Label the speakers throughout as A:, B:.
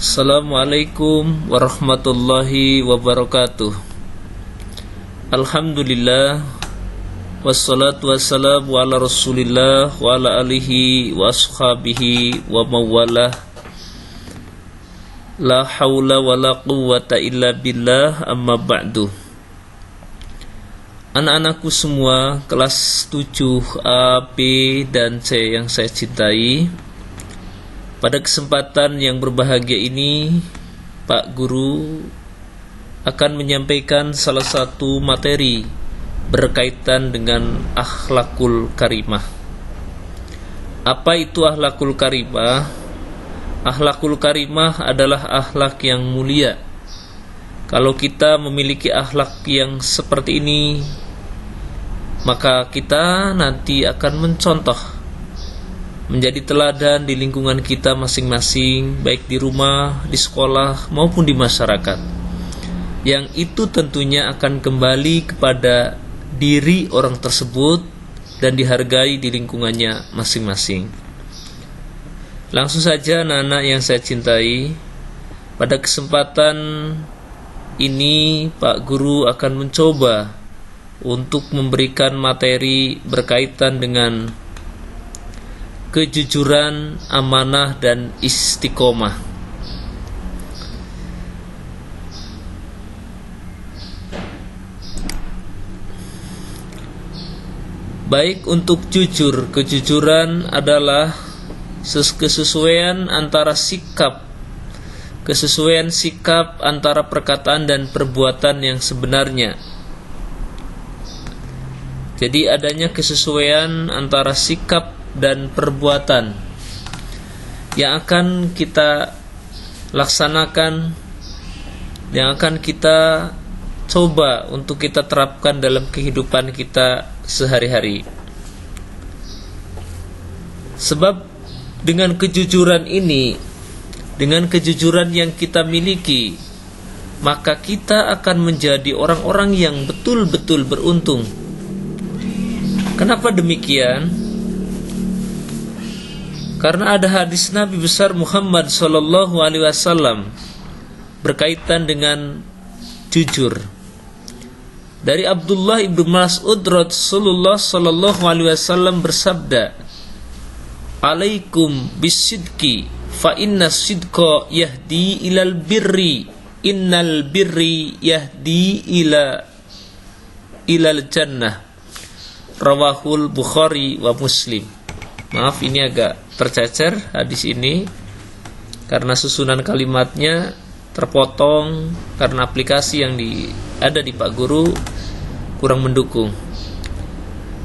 A: Assalamualaikum warahmatullahi wabarakatuh. Alhamdulillah, wassalatu wassalamu ala rasulillah wa ala alihi wa ashabihi wa mawalah. La hawla wa la quwwata illa billah, amma ba'du. Anak-anakku semua kelas 7A, B, dan C yang saya cintai, pada kesempatan yang berbahagia ini, Pak Guru akan menyampaikan salah satu materi berkaitan dengan akhlakul karimah. Apa itu akhlakul karimah? Akhlakul karimah adalah akhlak yang mulia. Kalau kita memiliki akhlak yang seperti ini, maka kita nanti akan mencontoh, menjadi teladan di lingkungan kita masing-masing, baik di rumah, di sekolah, maupun di masyarakat. Yang itu tentunya akan kembali kepada diri orang tersebut dan dihargai di lingkungannya masing-masing. Langsung saja anak-anak yang saya cintai, pada kesempatan ini Pak Guru akan mencoba untuk memberikan materi berkaitan dengan kejujuran, amanah, dan istiqomah. Baik untuk jujur, kejujuran adalah kesesuaian antara sikap, kesesuaian sikap antara perkataan dan perbuatan yang sebenarnya. Jadi adanya kesesuaian antara sikap dan perbuatan yang akan kita laksanakan, yang akan kita coba untuk kita terapkan dalam kehidupan kita sehari-hari. Sebab dengan kejujuran ini, dengan kejujuran yang kita miliki, maka kita akan menjadi orang-orang yang betul-betul beruntung. Kenapa demikian? Karena ada hadis Nabi besar Muhammad SAW berkaitan dengan jujur. Dari Abdullah ibnu Mas'ud, Rasulullah SAW bersabda, "Alaikum bisidqi, fa inna sidqa yahdi ilal birri, innal birri yahdi ilal jannah." Rawahul Bukhari wa Muslim. Maaf, ini agak tercecer hadis ini karena susunan kalimatnya terpotong karena aplikasi yang ada di Pak Guru kurang mendukung.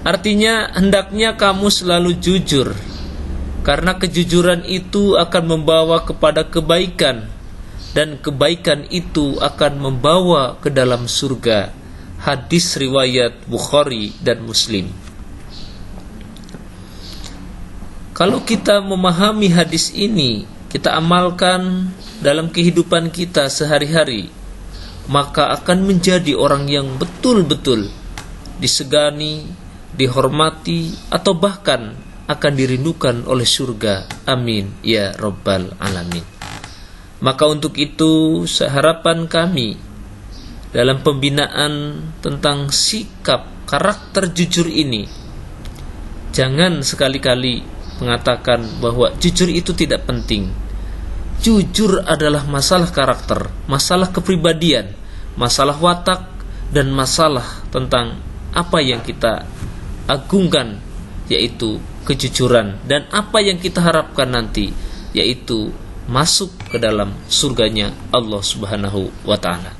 A: Artinya hendaknya kamu selalu jujur, karena kejujuran itu akan membawa kepada kebaikan, dan kebaikan itu akan membawa ke dalam surga. Hadis riwayat Bukhari dan Muslim. Kalau kita memahami hadis ini, kita amalkan dalam kehidupan kita sehari-hari, maka akan menjadi orang yang betul-betul disegani, dihormati, atau bahkan akan dirindukan oleh surga. Amin ya rabbal alamin. Maka untuk itu, harapan kami dalam pembinaan tentang sikap karakter jujur ini, jangan sekali-kali mengatakan bahwa jujur itu tidak penting. Jujur adalah masalah karakter, masalah kepribadian, masalah watak, dan masalah tentang apa yang kita agungkan, yaitu kejujuran, dan apa yang kita harapkan nanti, yaitu masuk ke dalam surganya Allah Subhanahu wa ta'ala.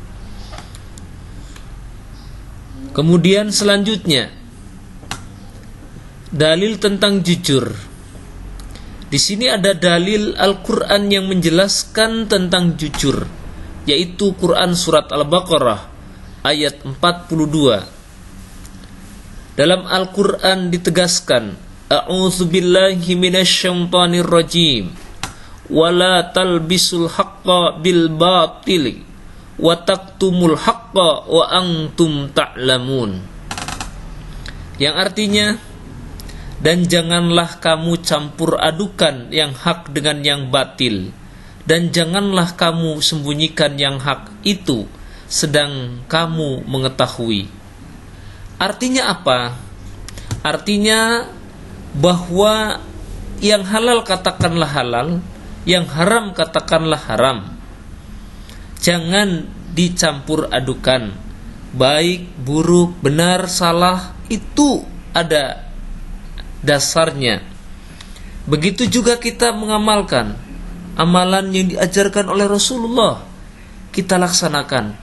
A: Kemudian selanjutnya, dalil tentang jujur. Di sini ada dalil Al-Quran yang menjelaskan tentang jujur, yaitu Quran Surat Al-Baqarah ayat 42. Dalam Al-Quran ditegaskan, A'udzubillahi minasyaitonir rajim, wala talbisul haqqa bil batili wa taktumul haqqa wa antum ta'lamun. Yang artinya, dan janganlah kamu campur adukan yang hak dengan yang batil, dan janganlah kamu sembunyikan yang hak itu sedang kamu mengetahui. Artinya apa? Artinya bahwa yang halal katakanlah halal, yang haram katakanlah haram. Jangan dicampur adukan. Baik, buruk, benar, salah, itu ada dasarnya. Begitu juga kita mengamalkan amalan yang diajarkan oleh Rasulullah. Kita laksanakan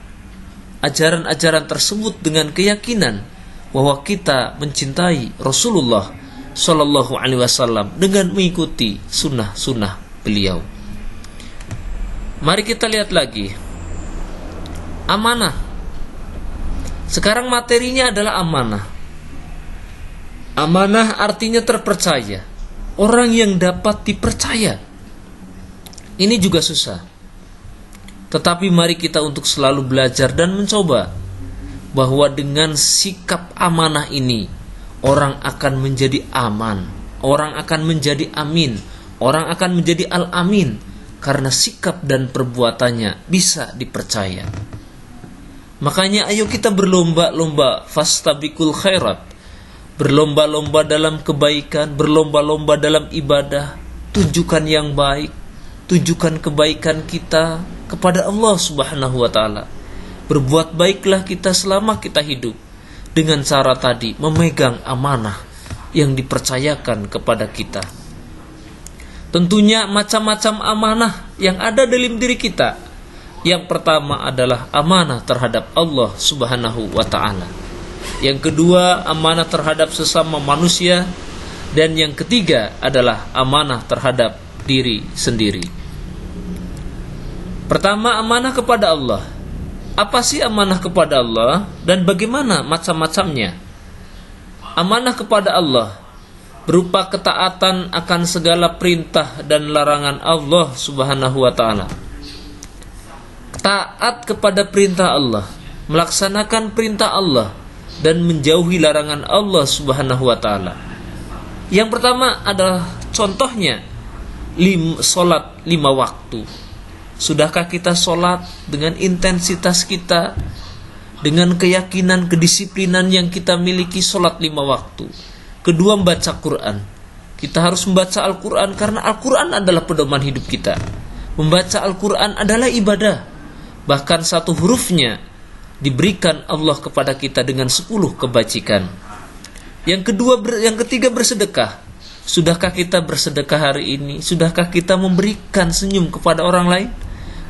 A: ajaran-ajaran tersebut dengan keyakinan bahwa kita mencintai Rasulullah Sallallahu Alaihi Wasallam dengan mengikuti sunnah-sunnah beliau. Mari kita lihat lagi amanah. Sekarang materinya adalah amanah. Amanah artinya terpercaya, orang yang dapat dipercaya. Ini juga susah. Tetapi mari kita untuk selalu belajar dan mencoba bahwa dengan sikap amanah ini orang akan menjadi aman, orang akan menjadi amin, orang akan menjadi al-amin karena sikap dan perbuatannya bisa dipercaya. Makanya ayo kita berlomba-lomba, fastabiqul khairat, berlomba-lomba dalam kebaikan, berlomba-lomba dalam ibadah. Tunjukkan yang baik, tunjukkan kebaikan kita kepada Allah Subhanahu wa ta'ala. Berbuat baiklah kita selama kita hidup dengan cara tadi, memegang amanah yang dipercayakan kepada kita. Tentunya macam-macam amanah yang ada dalam diri kita. Yang pertama adalah amanah terhadap Allah Subhanahu wa ta'ala. Yang kedua, amanah terhadap sesama manusia. Dan yang ketiga adalah amanah terhadap diri sendiri. Pertama, amanah kepada Allah. Apa sih amanah kepada Allah dan bagaimana macam-macamnya? Amanah kepada Allah berupa ketaatan akan segala perintah dan larangan Allah Subhanahu wa ta'ala. Taat kepada perintah Allah, melaksanakan perintah Allah dan menjauhi larangan Allah Subhanahu wa ta'ala. Yang pertama adalah contohnya salat 5 waktu. Sudahkah kita salat dengan intensitas kita, dengan keyakinan, kedisiplinan yang kita miliki salat 5 waktu? Kedua, membaca Quran. Kita harus membaca Al-Quran karena Al-Quran adalah pedoman hidup kita. Membaca Al-Quran adalah ibadah. Bahkan satu hurufnya diberikan Allah kepada kita dengan 10 kebajikan. Yang ketiga bersedekah. Sudahkah kita bersedekah hari ini? Sudahkah kita memberikan senyum kepada orang lain?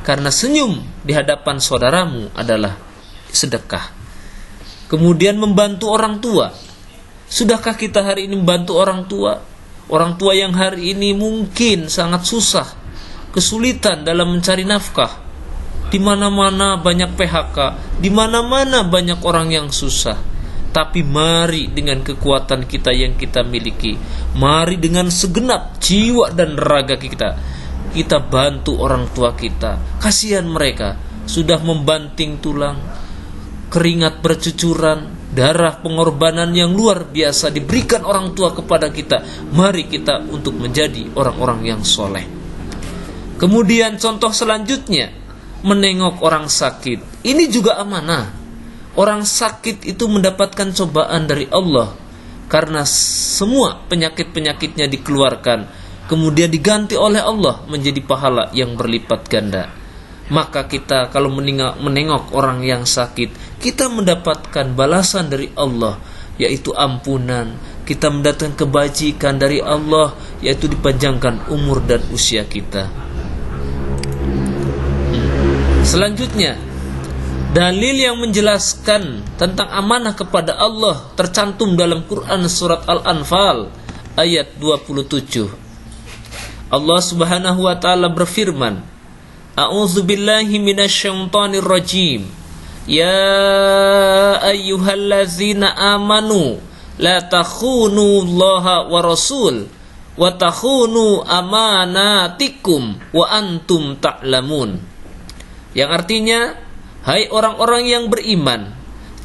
A: Karena senyum di hadapan saudaramu adalah sedekah. Kemudian membantu orang tua. Sudahkah kita hari ini membantu orang tua? Orang tua yang hari ini mungkin sangat susah, kesulitan dalam mencari nafkah. Di mana-mana banyak PHK, di mana-mana banyak orang yang susah. Tapi mari dengan kekuatan kita yang kita miliki, mari dengan segenap jiwa dan raga kita, kita bantu orang tua kita. Kasihan mereka, sudah membanting tulang, keringat bercucuran, darah pengorbanan yang luar biasa diberikan orang tua kepada kita. Mari kita untuk menjadi orang-orang yang soleh. Kemudian contoh selanjutnya, menengok orang sakit. Ini juga amanah. Orang sakit itu mendapatkan cobaan dari Allah karena semua penyakit-penyakitnya dikeluarkan, kemudian diganti oleh Allah menjadi pahala yang berlipat ganda. Maka kita kalau menengok orang yang sakit, kita mendapatkan balasan dari Allah, yaitu ampunan. Kita mendapatkan kebajikan dari Allah, yaitu dipanjangkan umur dan usia kita. Selanjutnya, dalil yang menjelaskan tentang amanah kepada Allah tercantum dalam Quran surat Al-Anfal ayat 27. Allah Subhanahu wa ta'ala berfirman, A'udzubillahi minasyaitonir rajim. Ya ayyuhallazina amanu la takhunu Allaha wa rasul wa takhunu amanatikum wa antum ta'lamun. Yang artinya, hai orang-orang yang beriman,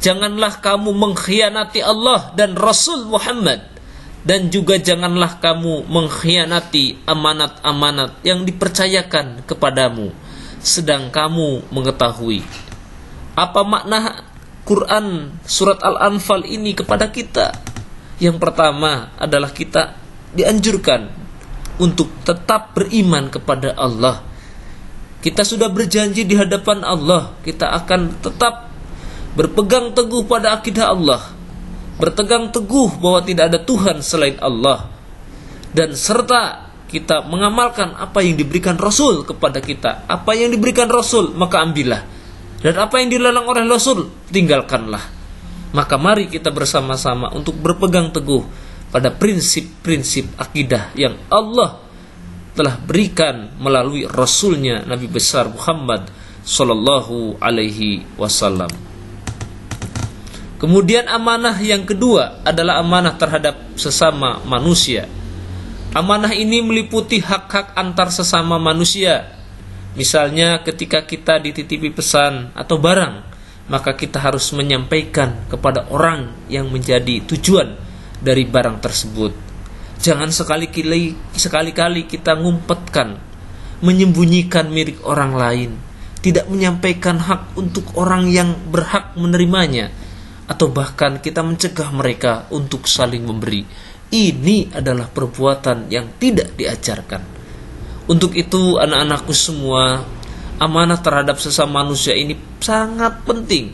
A: janganlah kamu mengkhianati Allah dan Rasul Muhammad, Dan juga janganlah kamu mengkhianati amanat-amanat yang dipercayakan kepadamu, sedang kamu mengetahui. Apa makna Quran surat Al-Anfal ini kepada kita? Yang pertama adalah kita dianjurkan untuk tetap beriman kepada Allah. Kita sudah berjanji di hadapan Allah, kita akan tetap berpegang teguh pada akidah Allah, bertegang teguh bahwa tidak ada Tuhan selain Allah, dan serta kita mengamalkan apa yang diberikan Rasul kepada kita. Apa yang diberikan Rasul maka ambillah, dan apa yang dilarang oleh Rasul tinggalkanlah. Maka mari kita bersama-sama untuk berpegang teguh pada prinsip-prinsip akidah yang Allah telah berikan melalui Rasulnya Nabi besar Muhammad Sallallahu Alaihi Wasallam. Kemudian amanah yang kedua adalah amanah terhadap sesama manusia. Amanah ini meliputi hak-hak antar sesama manusia. Misalnya ketika kita dititipi pesan atau barang, maka kita harus menyampaikan kepada orang yang menjadi tujuan dari barang tersebut. Jangan sekali-kali kita ngumpetkan, menyembunyikan milik orang lain, tidak menyampaikan hak untuk orang yang berhak menerimanya, atau bahkan kita mencegah mereka untuk saling memberi. Ini adalah perbuatan yang tidak diajarkan. Untuk itu anak-anakku semua, amanah terhadap sesama manusia ini sangat penting.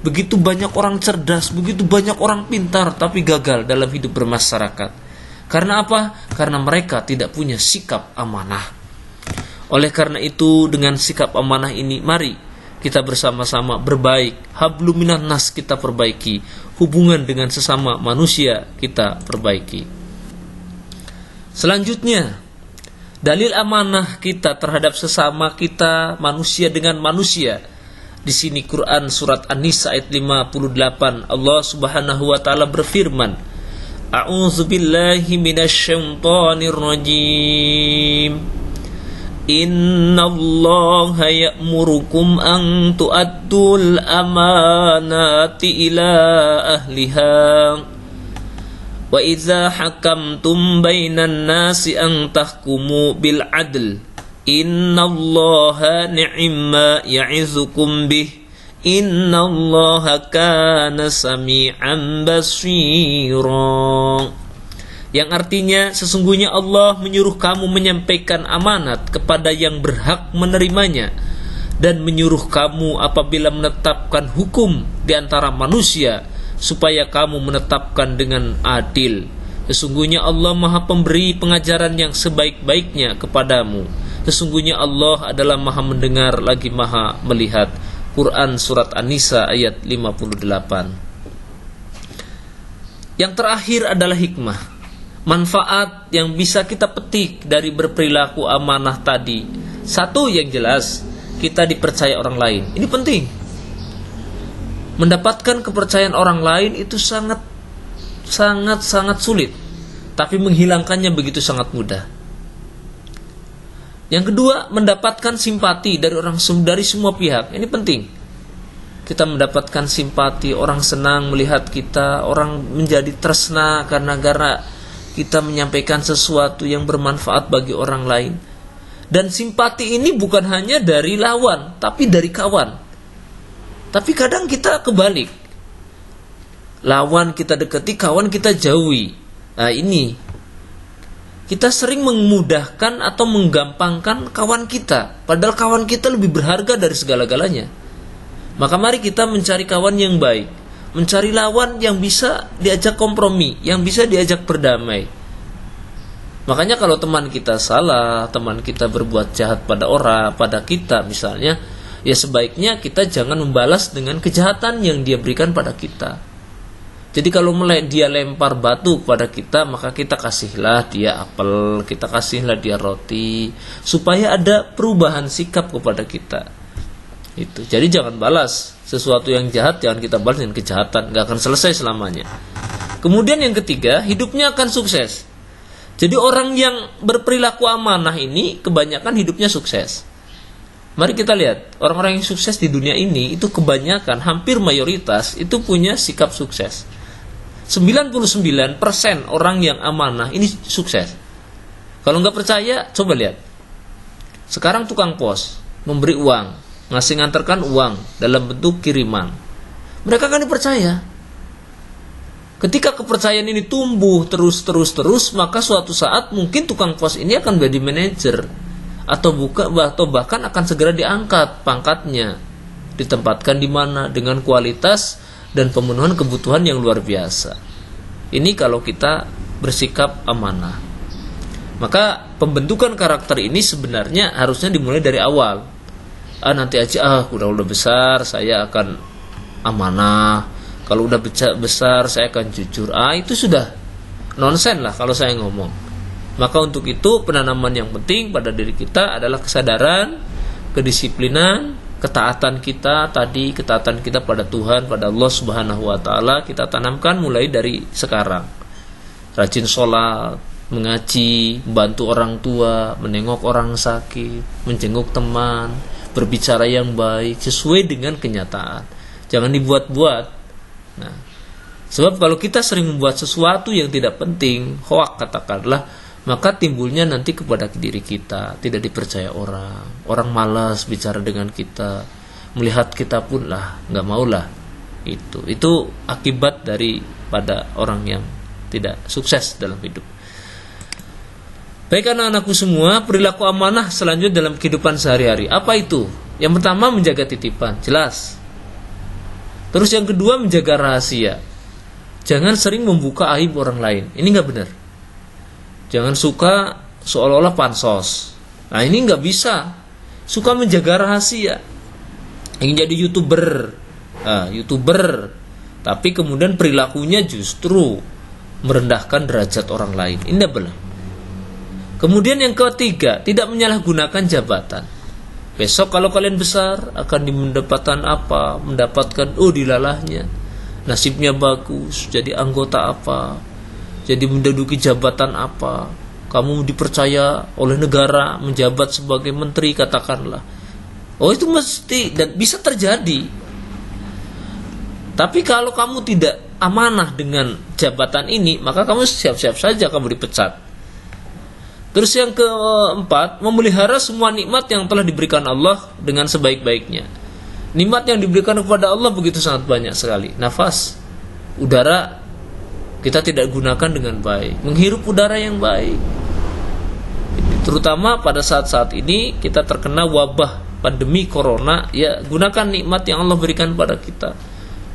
A: Begitu banyak orang cerdas, begitu banyak orang pintar, tapi gagal dalam hidup bermasyarakat. Karena apa? Karena mereka tidak punya sikap amanah. Oleh karena itu, dengan sikap amanah ini, mari kita bersama-sama berbaik. Hablum minan nas kita perbaiki, hubungan dengan sesama manusia kita perbaiki. Selanjutnya, dalil amanah kita terhadap sesama kita manusia dengan manusia. Di sini Quran surat An-Nisa ayat 58, Allah Subhanahu wa taala berfirman, A'udzu billahi minasyaitonir rajim. Innallaha ya'murukum an tu'addul amanati ila ahliha wa idza hakamtum bainan nasi an tahkumu bil adl. Innallaha ni'ma ya'izukum bih. Innallaha kana sami'an basira. Yang artinya, sesungguhnya Allah menyuruh kamu menyampaikan amanat kepada yang berhak menerimanya, dan menyuruh kamu apabila menetapkan hukum di antara manusia, supaya kamu menetapkan dengan adil. Sesungguhnya Allah Maha Pemberi pengajaran yang sebaik-baiknya kepadamu. Sesungguhnya Allah adalah Maha mendengar lagi Maha melihat. Quran surat An-Nisa ayat 58. Yang terakhir adalah hikmah, manfaat yang bisa kita petik dari berperilaku amanah tadi. Satu yang jelas, kita dipercaya orang lain. Ini penting. Mendapatkan kepercayaan orang lain itu sangat sulit, tapi menghilangkannya begitu sangat mudah. Yang kedua, mendapatkan simpati dari semua pihak. Ini penting. Kita mendapatkan simpati, orang senang melihat kita, orang menjadi tresna karena kita menyampaikan sesuatu yang bermanfaat bagi orang lain. Dan simpati ini bukan hanya dari lawan, tapi dari kawan. Tapi kadang kita kebalik. Lawan kita dekati, kawan kita jauhi. Nah ini, kita sering memudahkan atau menggampangkan kawan kita, padahal kawan kita lebih berharga dari segala-galanya. Maka mari kita mencari kawan yang baik, mencari lawan yang bisa diajak kompromi, yang bisa diajak berdamai. Makanya kalau teman kita salah, teman kita berbuat jahat pada kita misalnya, ya sebaiknya kita jangan membalas dengan kejahatan yang dia berikan pada kita. Jadi kalau dia lempar batu kepada kita, maka kita kasihlah dia apel, kita kasihlah dia roti, supaya ada perubahan sikap kepada kita. Itu. Jadi jangan balas sesuatu yang jahat, jangan kita balas dengan kejahatan, nggak akan selesai selamanya. Kemudian yang ketiga, hidupnya akan sukses. Jadi orang yang berperilaku amanah ini kebanyakan hidupnya sukses. Mari kita lihat, orang-orang yang sukses di dunia ini itu kebanyakan, hampir mayoritas itu punya sikap sukses. 99% orang yang amanah ini sukses. Kalau nggak percaya, coba lihat. Sekarang tukang pos memberi uang, ngasih nganterkan uang dalam bentuk kiriman. Mereka kan dipercaya. Ketika kepercayaan ini tumbuh terus, maka suatu saat mungkin tukang pos ini akan menjadi manajer atau bahkan akan segera diangkat pangkatnya, ditempatkan di mana dengan kualitas dan pemenuhan kebutuhan yang luar biasa. Ini kalau kita bersikap amanah. Maka pembentukan karakter ini sebenarnya harusnya dimulai dari awal. Nanti aja udah besar saya akan amanah. Kalau udah besar saya akan jujur. Itu sudah nonsen lah kalau saya ngomong. Maka untuk itu penanaman yang penting pada diri kita adalah kesadaran, kedisiplinan, ketaatan kita pada Tuhan, pada Allah Subhanahu wa taala kita tanamkan mulai dari sekarang. Rajin sholat, mengaji, membantu orang tua, menengok orang sakit, menjenguk teman, berbicara yang baik sesuai dengan kenyataan. Jangan dibuat-buat. Nah, sebab kalau kita sering membuat sesuatu yang tidak penting, hoak katakanlah, maka timbulnya nanti kepada diri kita, tidak dipercaya orang malas bicara dengan kita, melihat kita pun nggak maulah. Itu akibat daripada orang yang tidak sukses dalam hidup. Baik anak-anakku semua, perilaku amanah selanjutnya dalam kehidupan sehari-hari. Apa itu? Yang pertama menjaga titipan, jelas. Terus yang kedua menjaga rahasia. Jangan sering membuka aib orang lain. Ini nggak benar. Jangan suka seolah-olah pansos. Ini nggak bisa. Suka menjaga rahasia. Ingin jadi YouTuber, tapi kemudian perilakunya justru merendahkan derajat orang lain. Ini nggak benar. Kemudian yang ketiga, tidak menyalahgunakan jabatan. Besok kalau kalian besar akan mendapatkan dilalahnya, nasibnya bagus, jadi anggota apa, jadi menduduki jabatan apa, kamu dipercaya oleh negara menjabat sebagai menteri katakanlah. Itu mesti dan bisa terjadi. Tapi kalau kamu tidak amanah dengan jabatan ini, maka kamu siap-siap saja kamu dipecat. Terus yang keempat, memelihara semua nikmat yang telah diberikan Allah dengan sebaik-baiknya. Nikmat yang diberikan kepada Allah begitu sangat banyak sekali. Nafas, udara, kita tidak gunakan dengan baik. Menghirup udara yang baik. Terutama pada saat-saat ini kita terkena wabah pandemi corona, ya gunakan nikmat yang Allah berikan pada kita.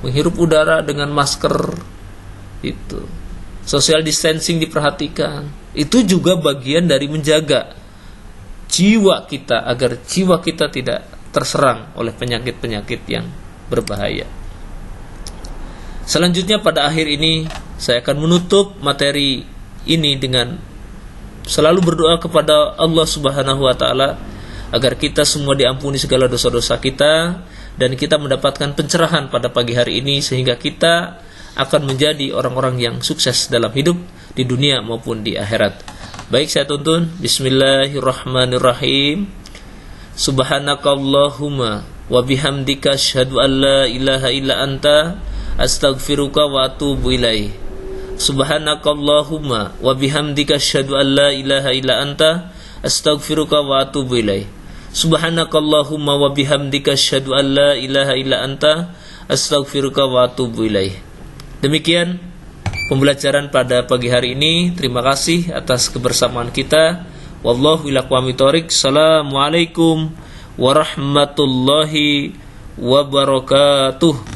A: Menghirup udara dengan masker, social distancing diperhatikan. Itu juga bagian dari menjaga jiwa kita agar jiwa kita tidak terserang oleh penyakit-penyakit yang berbahaya. Selanjutnya pada akhir ini saya akan menutup materi ini dengan selalu berdoa kepada Allah Subhanahu wa taala agar kita semua diampuni segala dosa-dosa kita dan kita mendapatkan pencerahan pada pagi hari ini sehingga kita akan menjadi orang-orang yang sukses dalam hidup di dunia maupun di akhirat. Baik, saya tuntun. Bismillahirrahmanirrahim. Subhanakallahumma wa bihamdika asyhadu an la ilaha illa anta astaghfiruka wa atubu ilaih. Subhanakallahumma wa bihamdika asyhadu an la ilaha illa anta astaghfiruka wa atubu ilaih. Subhanakallahumma wa bihamdika asyhadu an la ilaha illa anta astaghfiruka wa atubu ilaih. Demikian pembelajaran pada pagi hari ini. Terima kasih atas kebersamaan kita. Wallahu ila aqwamit thoriq. Assalamualaikum warahmatullahi wabarakatuh.